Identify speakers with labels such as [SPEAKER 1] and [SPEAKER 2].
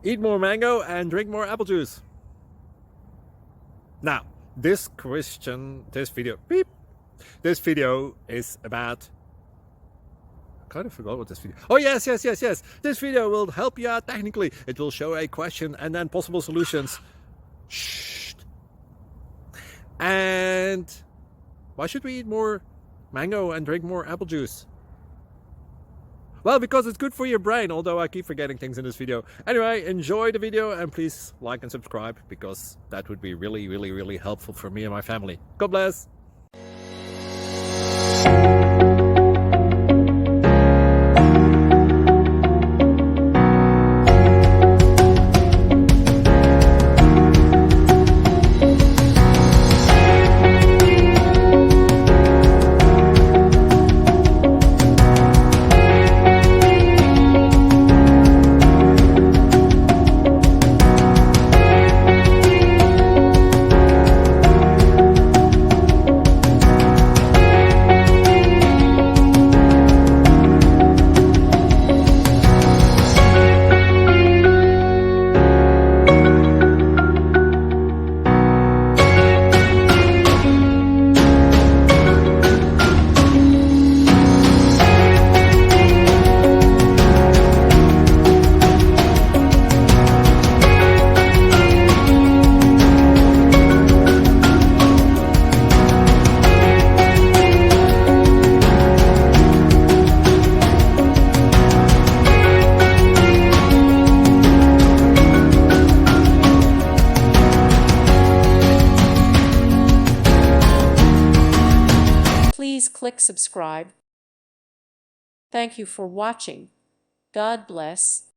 [SPEAKER 1] Eat more mango and drink more apple juice. Now, this video is about, I kind of forgot what this video. Oh, yes. This video will help you out technically. It will show a question and then possible solutions. Shh. And why should we eat more mango and drink more apple juice? Well, because it's good for your brain, although I keep forgetting things in this video. Anyway, enjoy the video and please like and subscribe, because that would be really helpful for me and my family. God bless!
[SPEAKER 2] Please click subscribe. Thank you for watching. God bless.